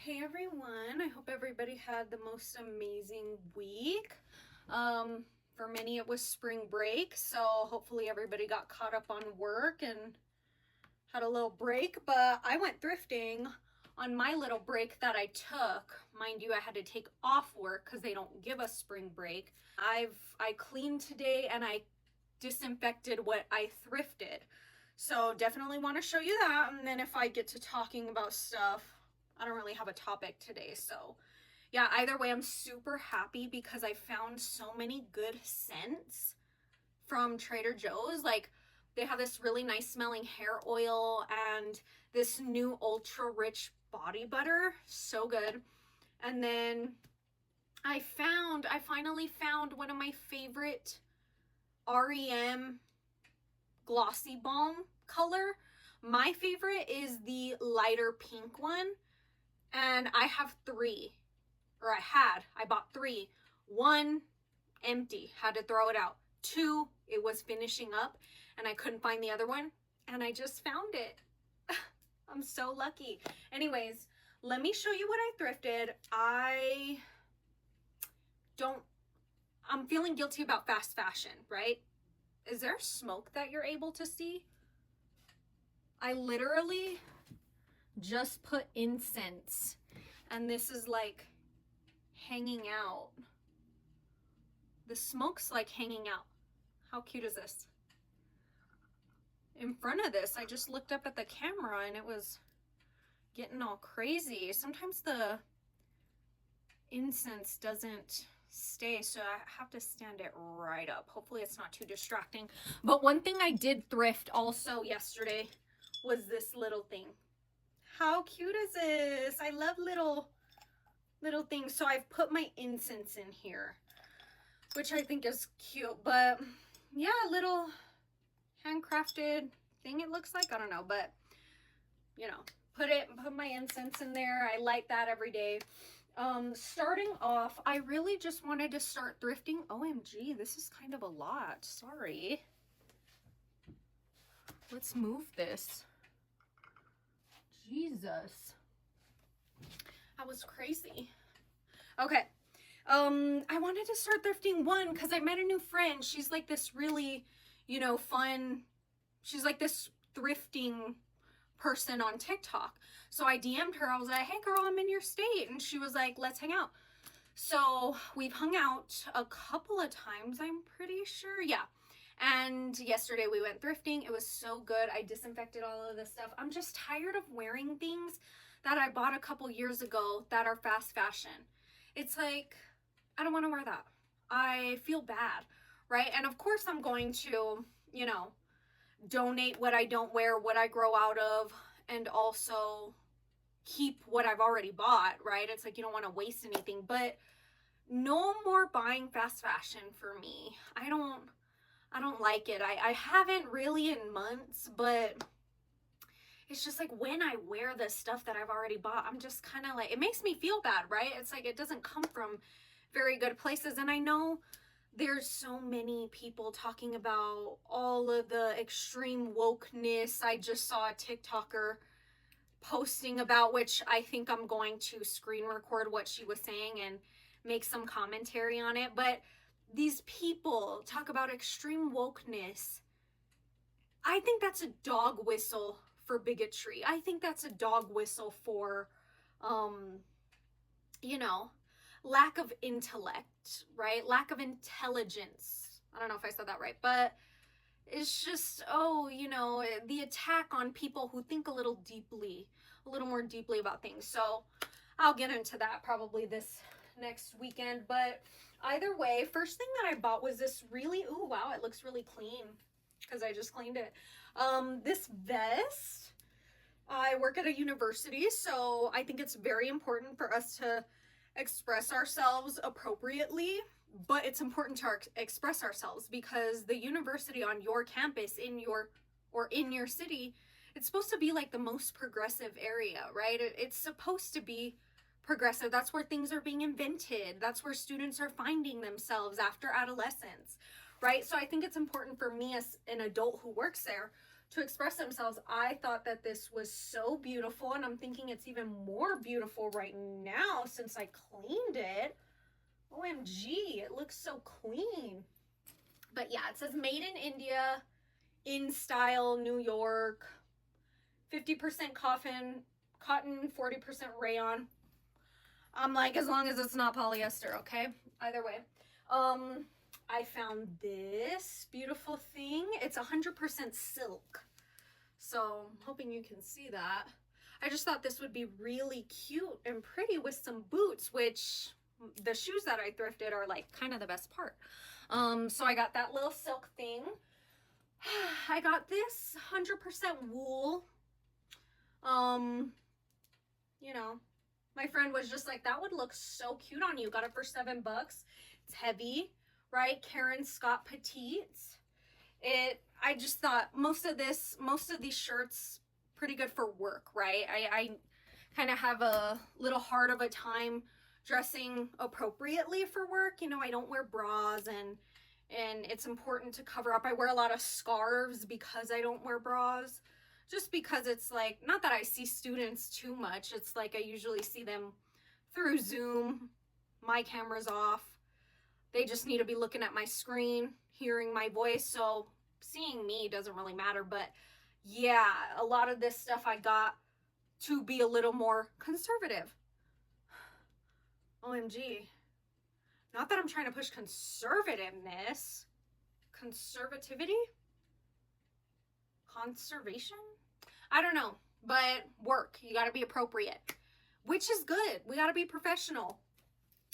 Hey everyone, I hope everybody had the most amazing week. For many it was spring break, so hopefully everybody got caught up on work and had a little break, but I went thrifting on my little break that I took. Mind you, I had to take off work because they don't give us spring break. I cleaned today and I disinfected what I thrifted. So definitely want to show you that, and then if I get to talking about stuff, I don't really have a topic today. So yeah, either way, I'm super happy because I found so many good scents from Trader Joe's. Like, they have this really nice smelling hair oil and this new ultra rich body butter. So good. And then I finally found one of my favorite REM glossy balm color. My favorite is the lighter pink one, and I have three, or I bought three. One empty, had to throw it out. Two, it was finishing up and I couldn't find the other one, and I just found it. I'm so lucky. Anyways, let me show you what I thrifted. I'm feeling guilty about fast fashion, right? Is there smoke that you're able to see? I literally just put incense and this is like hanging out. The smoke's like hanging out. How cute is this? In front of this, I just looked up at the camera and it was getting all crazy. Sometimes the incense doesn't stay, so I have to stand it right up. Hopefully it's not too distracting. But one thing I did thrift also yesterday was this little thing. How cute is this? I love little things. So I've put my incense in here, which I think is cute. But yeah, little handcrafted thing it looks like. I don't know, but you know, put my incense in there. I light that every day. Starting off, I really just wanted to start thrifting. OMG, this is kind of a lot. Sorry. Let's move this. Jesus. That was crazy. Okay. I wanted to start thrifting because I met a new friend. She's like this really, fun. She's like this thrifting person on TikTok. So I DM'd her. I was like, hey girl, I'm in your state. And she was like, let's hang out. So we've hung out a couple of times, I'm pretty sure. Yeah. And yesterday we went thrifting. It was so good. I disinfected all of this stuff. I'm just tired of wearing things that I bought a couple years ago that are fast fashion. It's like, I don't want to wear that. I feel bad, right? And of course I'm going to, donate what I don't wear, what I grow out of, and also keep what I've already bought, right? It's like you don't want to waste anything, but no more buying fast fashion for me. I don't like it. I haven't really in months, but it's just like when I wear the stuff that I've already bought, I'm just kind of like, it makes me feel bad, right? It's like it doesn't come from very good places. And I know there's so many people talking about all of the extreme wokeness. I just saw a TikToker posting about, which I think I'm going to screen record what she was saying and make some commentary on it. But these people talk about extreme wokeness. I think that's a dog whistle for bigotry. I think that's a dog whistle for, lack of intellect, right? Lack of intelligence. I don't know if I said that right, but it's just, the attack on people who think a little more deeply about things. So I'll get into that probably this next weekend. But either way, first thing that I bought was this really, ooh, wow, it looks really clean because I just cleaned it. This vest. I work at a university, so I think it's very important for us to express ourselves appropriately, but it's important to express ourselves because the university on your campus, in your city, it's supposed to be like the most progressive area, right? It's supposed to be progressive. That's where things are being invented. That's where students are finding themselves after adolescence, right? So I think it's important for me as an adult who works there to express themselves. I thought that this was so beautiful, and I'm thinking it's even more beautiful right now since I cleaned it. OMG, it looks so clean. But yeah, it says made in India, in style, New York, 50% cotton, 40% rayon. I'm like, as long as it's not polyester, okay? Either way. I found this beautiful thing. It's 100% silk. So I'm hoping you can see that. I just thought this would be really cute and pretty with some boots, which the shoes that I thrifted are like kind of the best part. So I got that little silk thing. I got this 100% wool. You know, my friend was just like, that would look so cute on you. Got it for $7. It's heavy, right? Karen Scott Petite. I just thought most of these shirts pretty good for work, right? I kind of have a little hard of a time dressing appropriately for work. You know, I don't wear bras, and it's important to cover up. I wear a lot of scarves because I don't wear bras. Just because it's like, not that I see students too much. It's like I usually see them through Zoom. My camera's off. They just need to be looking at my screen, hearing my voice. So seeing me doesn't really matter. But yeah, a lot of this stuff I got to be a little more conservative. OMG. Not that I'm trying to push conservativeness. Conservativity? Conservation? I don't know, but work. You got to be appropriate, which is good. We got to be professional,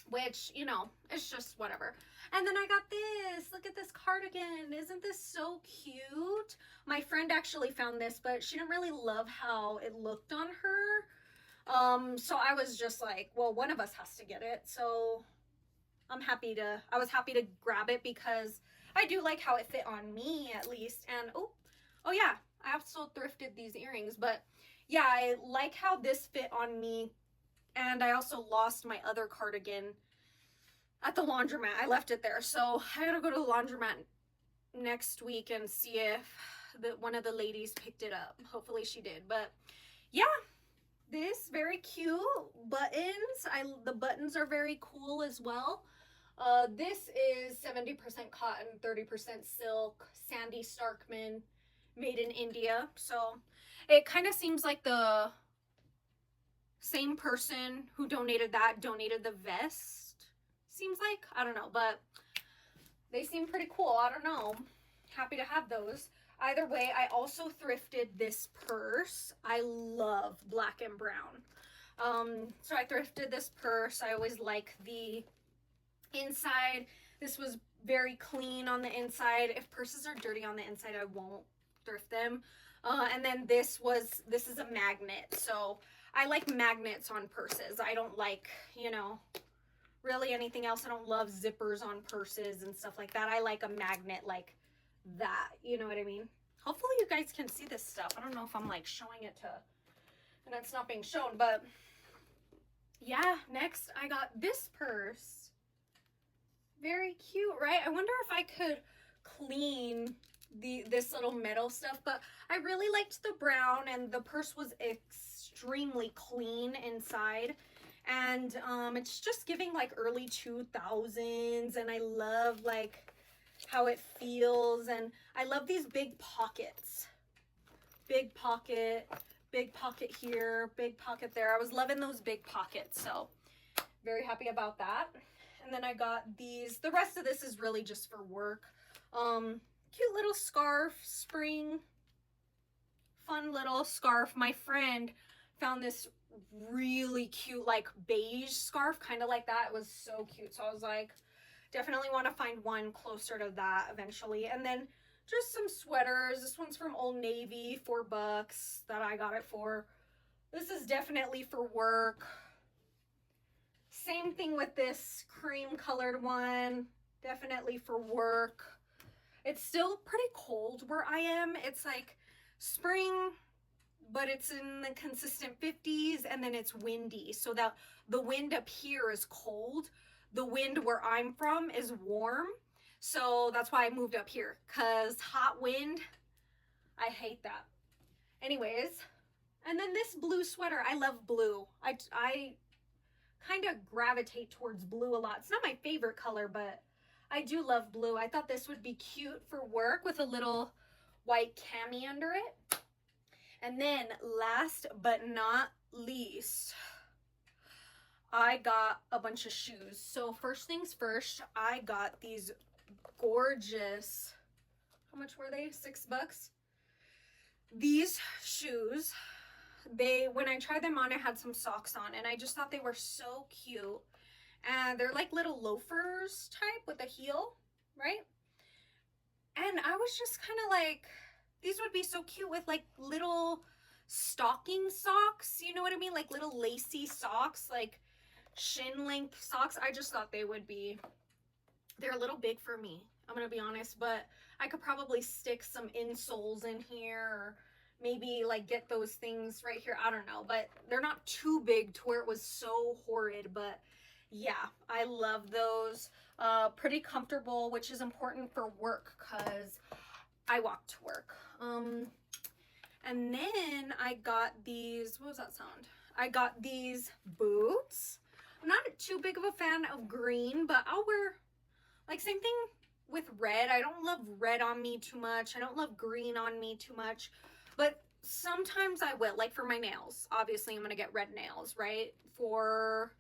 which, you know, it's just whatever. And then I got this. Look at this cardigan. Isn't this so cute? My friend actually found this, but she didn't really love how it looked on her. So I was just like, well, one of us has to get it. So I was happy to grab it because I do like how it fit on me at least. And oh yeah, I also thrifted these earrings, but yeah, I like how this fit on me. And I also lost my other cardigan at the laundromat. I left it there. So I gotta go to the laundromat next week and see if one of the ladies picked it up. Hopefully she did. But yeah, this very cute buttons. The buttons are very cool as well. This is 70% cotton, 30% silk, Sandy Starkman, made in India. So it kind of seems like the same person who donated the vest. Seems like, I don't know, but they seem pretty cool. I don't know. Happy to have those. Either way, I also thrifted this purse. I love black and brown. So I thrifted this purse. I always like the inside. This was very clean on the inside. If purses are dirty on the inside, I won't thrift them. And then this is a magnet. So I like magnets on purses. I don't like, you know, really anything else. I don't love zippers on purses and stuff like that. I like a magnet like that. You know what I mean? Hopefully you guys can see this stuff. I don't know if I'm like showing it and it's not being shown, but yeah, next I got this purse. Very cute, right? I wonder if I could clean this little metal stuff, but I really liked the brown, and the purse was extremely clean inside. And it's just giving like early 2000s, and I love like how it feels, and I love these big pockets. Big pocket here, big pocket there. I was loving those big pockets, so very happy about that. And then I got these. The rest of this is really just for work. Cute little scarf, spring, fun little scarf. My friend found this really cute like beige scarf, kind of like that. It was so cute. So I was like, definitely want to find one closer to that eventually. And then just some sweaters. This one's from Old Navy, $4 that I got it for. This is definitely for work. Same thing with this cream colored one, definitely for work. It's still pretty cold where I am. It's like spring, but it's in the consistent 50s, and then it's windy. So that the wind up here is cold. The wind where I'm from is warm. So that's why I moved up here, because hot wind, I hate that. Anyways, and then this blue sweater. I love blue. I kind of gravitate towards blue a lot. It's not my favorite color, but I do love blue. I thought this would be cute for work with a little white cami under it. And then last but not least, I got a bunch of shoes. So first things first, I got these gorgeous, how much were they? $6? These shoes, when I tried them on, I had some socks on, and I just thought they were so cute. And they're like little loafers type with a heel, right? And I was just kind of like, these would be so cute with like little stocking socks, you know what I mean? Like little lacy socks, like shin length socks. I just thought they would be, they're a little big for me, I'm gonna be honest, but I could probably stick some insoles in here, or maybe like get those things right here. I don't know, but they're not too big to where it was so horrid. But yeah, I love those. Pretty comfortable, which is important for work because I walk to work. And then I got these, what was that sound? I got these boots. I'm not too big of a fan of green, but I'll wear, like, same thing with red. I don't love red on me too much. I don't love green on me too much, but sometimes I will, like for my nails. Obviously, I'm gonna get red nails, right? For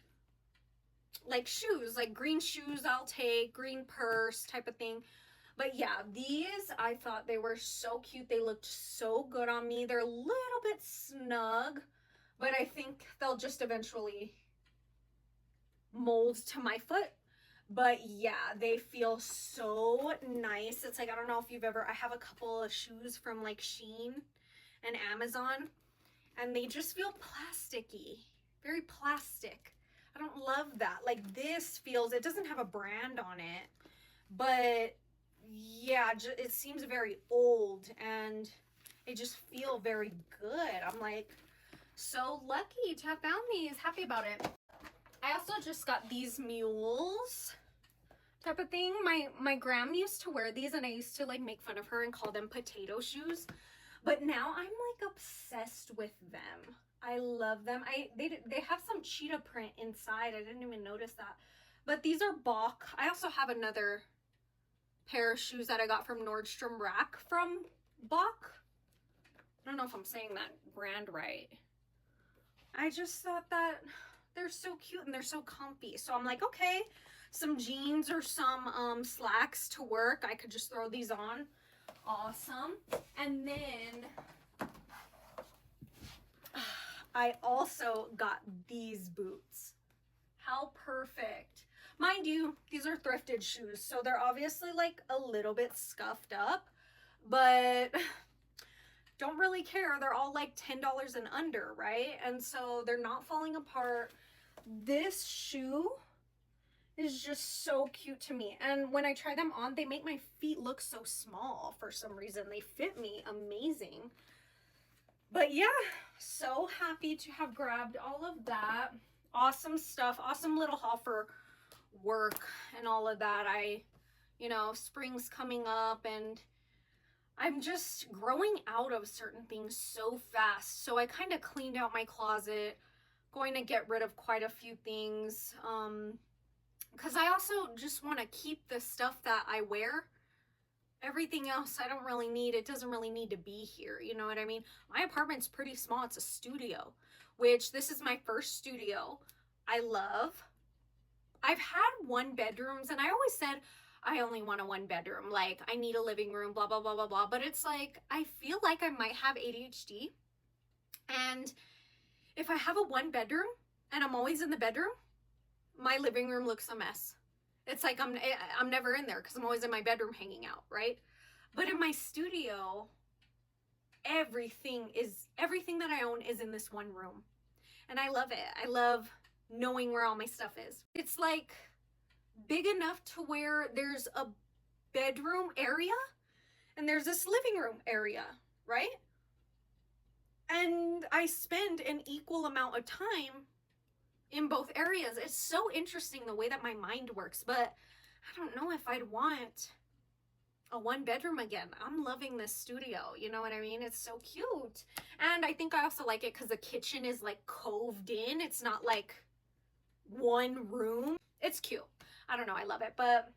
like shoes, like green shoes I'll take, green purse type of thing. But yeah, these, I thought they were so cute. They looked so good on me. They're a little bit snug, but I think they'll just eventually mold to my foot. But yeah, they feel so nice. It's like, I don't know if you've ever, I have a couple of shoes from like Shein and Amazon, and they just feel plasticky, very plastic. I don't love that. Like this feels, it doesn't have a brand on it, but yeah, it seems very old and they just feel very good. I'm like so lucky to have found these, happy about it. I also just got these mules type of thing. My grandma used to wear these, and I used to like make fun of her and call them potato shoes. But now I'm like obsessed with them. I love them. They have some cheetah print inside. I didn't even notice that. But these are Bach. I also have another pair of shoes that I got from Nordstrom Rack from Bach. I don't know if I'm saying that brand right. I just thought that they're so cute and they're so comfy. So I'm like, okay, some jeans or some slacks to work. I could just throw these on. Awesome. And then I also got these boots. How perfect. Mind you, these are thrifted shoes, so they're obviously like a little bit scuffed up, but don't really care. They're all like $10 and under, right? And so they're not falling apart. This shoe is just so cute to me, and when I try them on, they make my feet look so small for some reason. They fit me amazing. But yeah, so happy to have grabbed all of that. Awesome stuff. Awesome little haul for work and all of that. You know, spring's coming up and I'm just growing out of certain things so fast. So I kind of cleaned out my closet, going to get rid of quite a few things. Because I also just want to keep the stuff that I wear. Everything else I don't really need. It doesn't really need to be here. You know what I mean? My apartment's pretty small. It's a studio, which this is my first studio. I love. I've had one bedrooms, and I always said I only want a one bedroom. Like, I need a living room, blah, blah, blah, blah, blah. But it's like, I feel like I might have ADHD. And if I have a one bedroom and I'm always in the bedroom, my living room looks a mess. It's like I'm never in there because I'm always in my bedroom hanging out, right? But in my studio, everything that I own is in this one room. And I love it. I love knowing where all my stuff is. It's like big enough to where there's a bedroom area and there's this living room area, right? And I spend an equal amount of time in both areas. It's so interesting the way that my mind works, but I don't know if I'd want a 1-bedroom again. I'm loving this studio. You know what I mean? It's so cute. And I think I also like it because the kitchen is like coved in. It's not like one room. It's cute. I don't know. I love it. But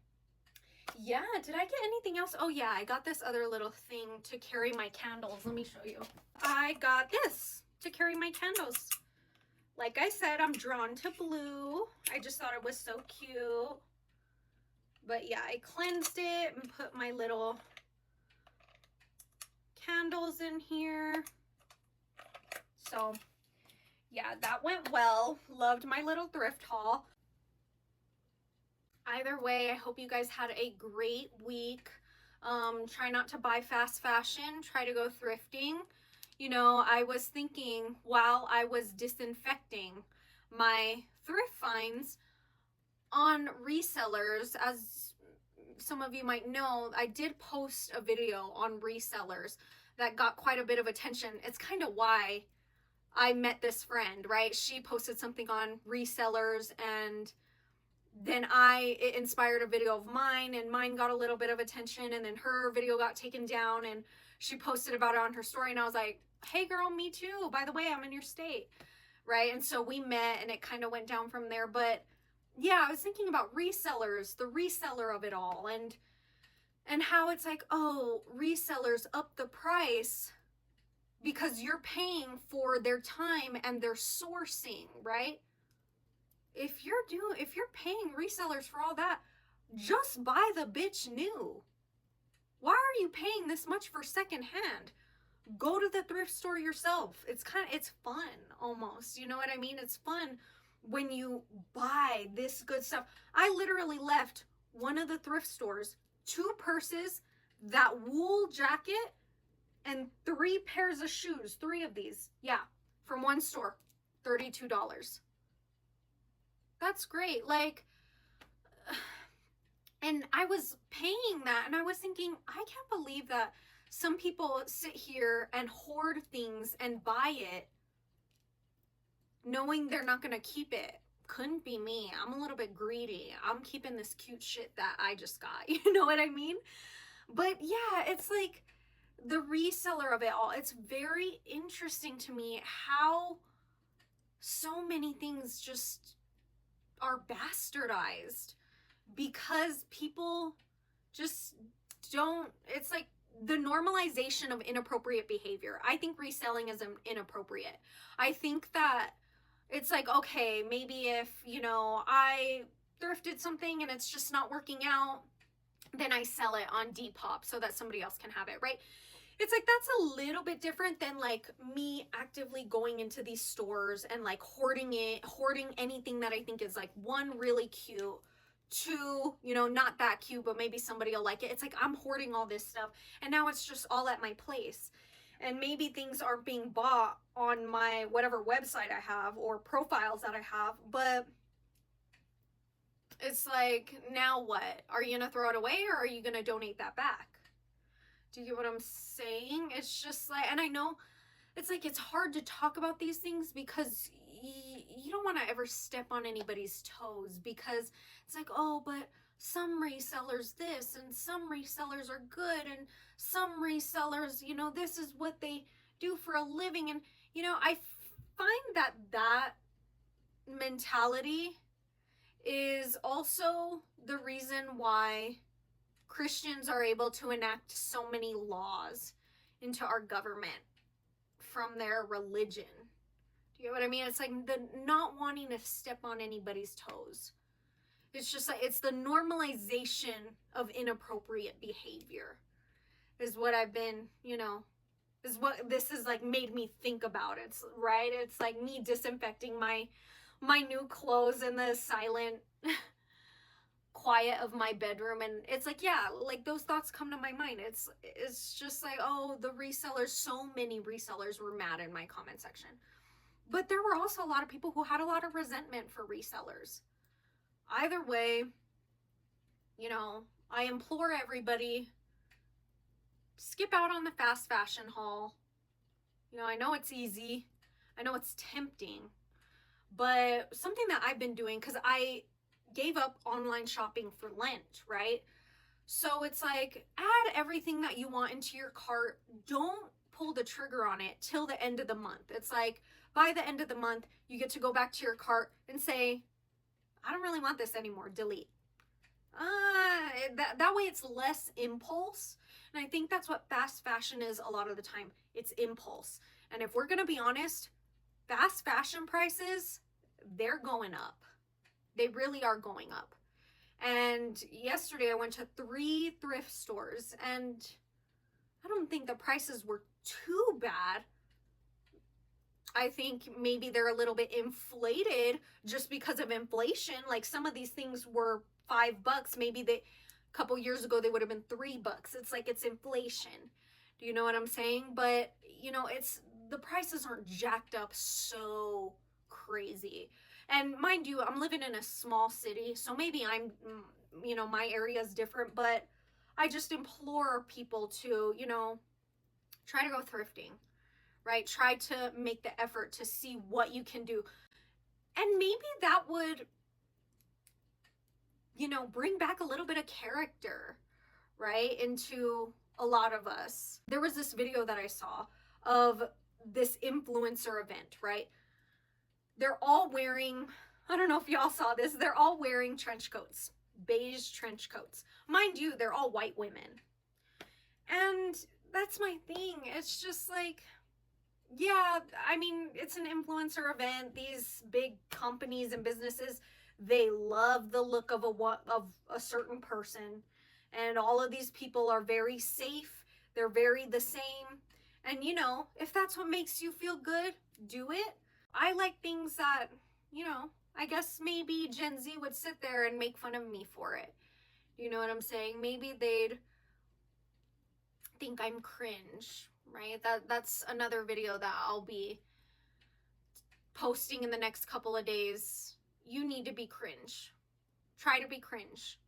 yeah, did I get anything else? Oh yeah, I got this other little thing to carry my candles. Let me show you. I got this to carry my candles. Like I said, I'm drawn to blue. I just thought it was so cute. But yeah, I cleansed it and put my little candles in here. So yeah, that went well. Loved my little thrift haul. Either way, I hope you guys had a great week. Try not to buy fast fashion. Try to go thrifting. You know, I was thinking while I was disinfecting my thrift finds on resellers, as some of you might know, I did post a video on resellers that got quite a bit of attention. It's kind of why I met this friend, right? She posted something on resellers, and then it inspired a video of mine, and mine got a little bit of attention, and then her video got taken down, and she posted about it on her story, and I was like, hey girl, me too. By the way, I'm in your state, right? And so we met, and it kind of went down from there. But yeah, I was thinking about resellers, the reseller of it all, and how it's like, oh, resellers up the price because you're paying for their time and their sourcing, right? If you're paying resellers for all that, just buy the bitch new. Why are you paying this much for secondhand? Go to the thrift store yourself. It's fun almost. You know what I mean? It's fun when you buy this good stuff. I literally left one of the thrift stores 2 purses, that wool jacket, and 3 pairs of shoes. 3 of these. Yeah. From one store. $32. That's great. Like, and I was paying that, and I was thinking, I can't believe that some people sit here and hoard things and buy it knowing they're not going to keep it. Couldn't be me. I'm a little bit greedy. I'm keeping this cute shit that I just got. You know what I mean? But yeah, it's like the reseller of it all. It's very interesting to me how so many things just are bastardized because people just don't. It's like the normalization of inappropriate behavior. I think reselling is inappropriate. I think that it's like, okay, maybe if, you know, I thrifted something and it's just not working out, then I sell it on Depop so that somebody else can have it, right? It's like, that's a little bit different than like me actively going into these stores and like hoarding anything that I think is like, 1, really cute, 2, you know, not that cute, but maybe somebody will like it. It's like I'm hoarding all this stuff and now it's just all at my place. And maybe things aren't being bought on my whatever website I have or profiles that I have, but it's like, now what? Are you gonna throw it away or are you gonna donate that back? Do you get what I'm saying? It's just like, and I know it's like, it's hard to talk about these things because you don't want to ever step on anybody's toes, because it's like, oh, but some resellers this and some resellers are good and some resellers, you know, this is what they do for a living. And, you know, I find that mentality is also the reason why Christians are able to enact so many laws into our government from their religion. Do you know what I mean? It's like the not wanting to step on anybody's toes. It's just like, it's the normalization of inappropriate behavior is what I've been, you know, is what this is like made me think about. It's right. It's like me disinfecting my new clothes in the silent quiet of my bedroom, and it's like, yeah, like those thoughts come to my mind. It's just like, oh, the resellers, so many resellers were mad in my comment section, but there were also a lot of people who had a lot of resentment for resellers. Either way, you know, I implore everybody, skip out on the fast fashion haul. You know, I know it's easy, I know it's tempting, but something that I've been doing, because I gave up online shopping for Lent, right? So it's like, add everything that you want into your cart. Don't pull the trigger on it till the end of the month. It's like, by the end of the month, you get to go back to your cart and say, I don't really want this anymore, delete. That way it's less impulse. And I think that's what fast fashion is a lot of the time. It's impulse. And if we're going to be honest, fast fashion prices, they're going up. They really are going up. And yesterday I went to 3 thrift stores and I don't think the prices were too bad. I think maybe they're a little bit inflated just because of inflation. Like some of these things were $5. Maybe a couple years ago they would have been $3. It's like it's inflation. Do you know what I'm saying? But you know, the prices aren't jacked up so crazy. And mind you, I'm living in a small city, so maybe my area is different, but I just implore people to, try to go thrifting, right? Try to make the effort to see what you can do. And maybe that would, bring back a little bit of character, right? Into a lot of us. There was this video that I saw of this influencer event, right? They're all wearing, I don't know if y'all saw this, they're all wearing trench coats, beige trench coats. Mind you, they're all white women. And that's my thing. It's just like, yeah, I mean, it's an influencer event. These big companies and businesses, they love the look of a certain person. And all of these people are very safe. They're very the same. And if that's what makes you feel good, do it. I like things that, I guess maybe Gen Z would sit there and make fun of me for it. You know what I'm saying? Maybe they'd think I'm cringe, right? That's another video that I'll be posting in the next couple of days. You need to be cringe. Try to be cringe.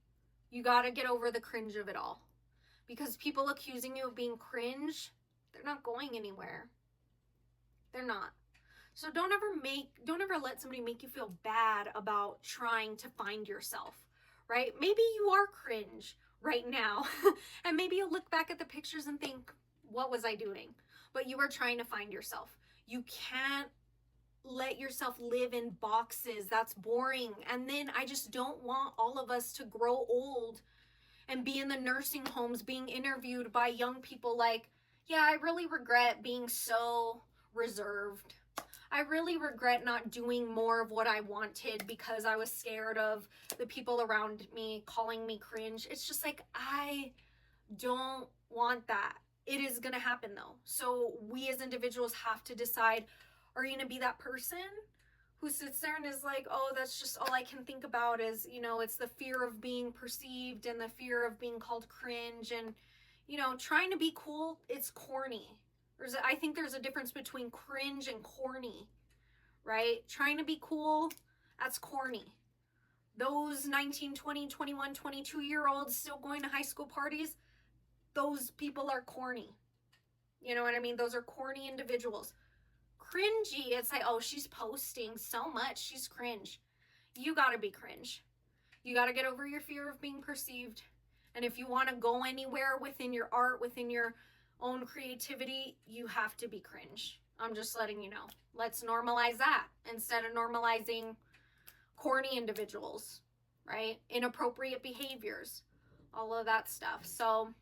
You got to get over the cringe of it all. Because people accusing you of being cringe, they're not going anywhere. They're not. So don't ever let somebody make you feel bad about trying to find yourself, right? Maybe you are cringe right now. And maybe you'll look back at the pictures and think, what was I doing? But you are trying to find yourself. You can't let yourself live in boxes. That's boring. And then I just don't want all of us to grow old and be in the nursing homes being interviewed by young people like, yeah, I really regret being so reserved. I really regret not doing more of what I wanted because I was scared of the people around me calling me cringe. It's just like, I don't want that. It is going to happen though. So we as individuals have to decide, are you going to be that person who sits there and is like, oh, that's just all I can think about is, it's the fear of being perceived and the fear of being called cringe and, trying to be cool, it's corny. I think there's a difference between cringe and corny, right? Trying to be cool, that's corny. Those 19, 20, 21, 22-year-olds still going to high school parties, those people are corny. You know what I mean? Those are corny individuals. Cringy, it's like, oh, she's posting so much, she's cringe. You gotta be cringe. You gotta get over your fear of being perceived. And if you want to go anywhere within your art, within your own creativity, you have to be cringe. I'm just letting you know. Let's normalize that instead of normalizing corny individuals, right? Inappropriate behaviors, all of that stuff. So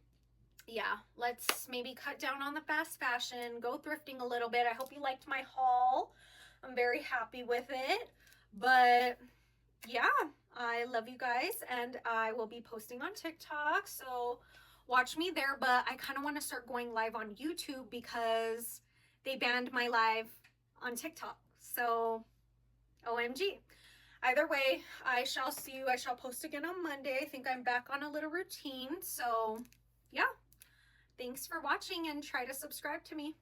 yeah, let's maybe cut down on the fast fashion, go thrifting a little bit. I hope you liked my haul. I'm very happy with it. But yeah, I love you guys and I will be posting on TikTok. So watch me there, but I kind of want to start going live on YouTube because they banned my live on TikTok. So OMG. Either way, I shall see you. I shall post again on Monday. I think I'm back on a little routine. So yeah, thanks for watching and try to subscribe to me.